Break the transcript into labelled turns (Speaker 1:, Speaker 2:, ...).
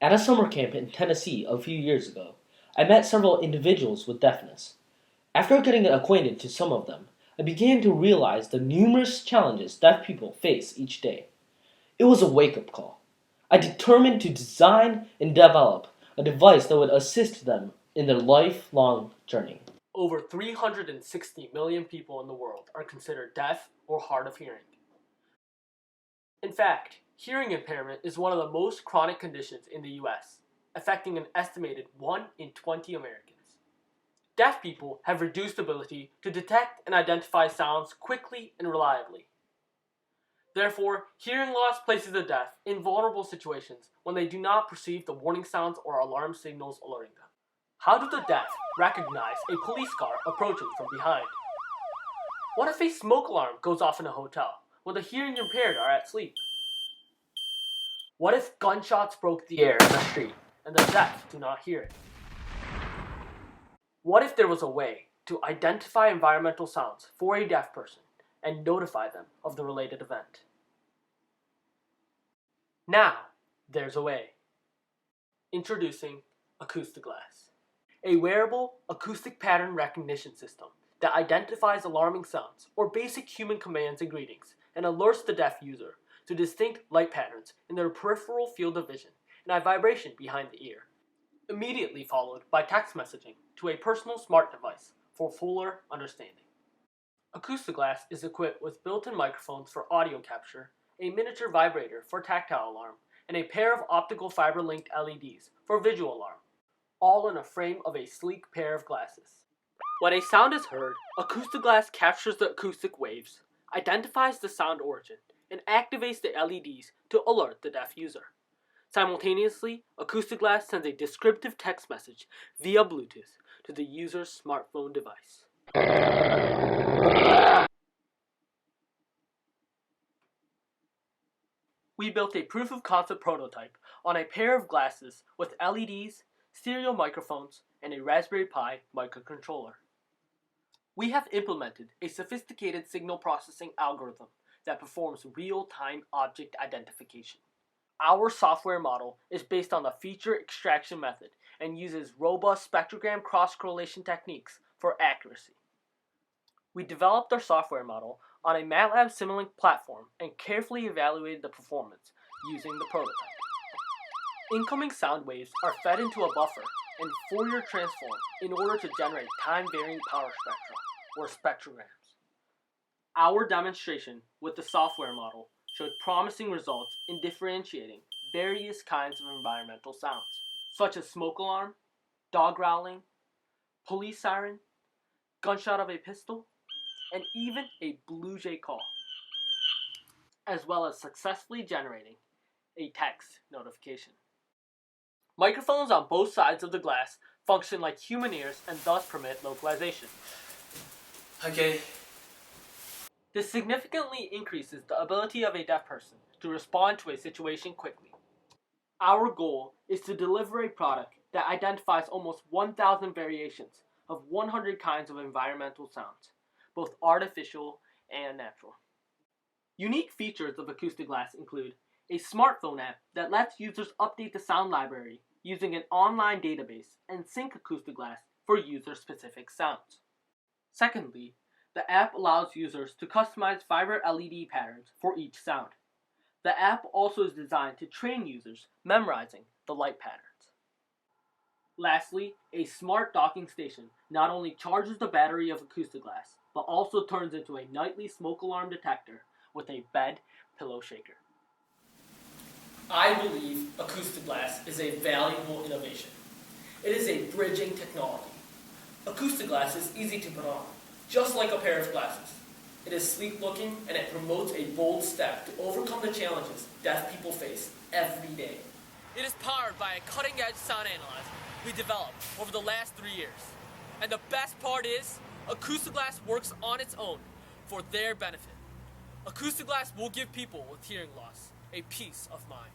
Speaker 1: At a summer camp in Tennessee a few years ago, I met several individuals with deafness. After getting acquainted to some of them, I began to realize the numerous challenges deaf people face each day. It was a wake-up call. I determined to design and develop a device that would assist them in their lifelong journey. Over 360 million people in the world are considered deaf or hard of hearing. In fact, hearing impairment is one of the most chronic conditions in the US, affecting an estimated 1 in 20 Americans. Deaf people have reduced ability to detect and identify sounds quickly and reliably. Therefore, hearing loss places the deaf in vulnerable situations when they do not perceive the warning sounds or alarm signals alerting them. How do the deaf recognize a police car approaching from behind? What if a smoke alarm goes off in a hotel when the hearing impaired are at sleep? What if gunshots broke the air in the street and the deaf do not hear it? What if there was a way to identify environmental sounds for a deaf person and notify them of the related event? Now, there's a way. Introducing acoustiGLASS, a wearable acoustic pattern recognition system that identifies alarming sounds or basic human commands and greetings and alerts the deaf user to distinct light patterns in their peripheral field of vision and a vibration behind the ear, immediately followed by text messaging to a personal smart device for fuller understanding. acoustiGLASS is equipped with built-in microphones for audio capture, a miniature vibrator for tactile alarm, and a pair of optical fiber-linked LEDs for visual alarm, all in a frame of a sleek pair of glasses. When a sound is heard, acoustiGLASS captures the acoustic waves, identifies the sound origin, and activates the LEDs to alert the deaf user. Simultaneously, acoustiGLASS sends a descriptive text message via Bluetooth to the user's smartphone device. We built a proof-of-concept prototype on a pair of glasses with LEDs, stereo microphones, and a Raspberry Pi microcontroller. We have implemented a sophisticated signal processing algorithm that performs real-time object identification. Our software model is based on the feature extraction method and uses robust spectrogram cross-correlation techniques for accuracy. We developed our software model on a MATLAB Simulink platform and carefully evaluated the performance using the prototype. Incoming sound waves are fed into a buffer and Fourier transform in order to generate time-varying power spectra, or spectrograms. Our demonstration with the software model showed promising results in differentiating various kinds of environmental sounds, such as smoke alarm, dog growling, police siren, gunshot of a pistol, and even a blue jay call, as well as successfully generating a text notification. Microphones on both sides of the glass function like human ears and thus permit localization.
Speaker 2: Okay.
Speaker 1: This significantly increases the ability of a deaf person to respond to a situation quickly. Our goal is to deliver a product that identifies almost 1,000 variations of 100 kinds of environmental sounds, both artificial and natural. Unique features of acoustiGLASS include a smartphone app that lets users update the sound library using an online database and sync acoustiGLASS for user-specific sounds. Secondly, the app allows users to customize fiber LED patterns for each sound. The app also is designed to train users memorizing the light patterns. Lastly, a smart docking station not only charges the battery of acoustiGLASS, but also turns into a nightly smoke alarm detector with a bed pillow shaker.
Speaker 2: I believe acoustiGLASS is a valuable innovation. It is a bridging technology. acoustiGLASS is easy to put on, just like a pair of glasses. It is sleek looking and it promotes a bold step to overcome the challenges deaf people face every day.
Speaker 3: It is powered by a cutting-edge sound analyzer we developed over the last 3 years. And the best part is, acoustiGLASS works on its own for their benefit. acoustiGLASS will give people with hearing loss a peace of mind.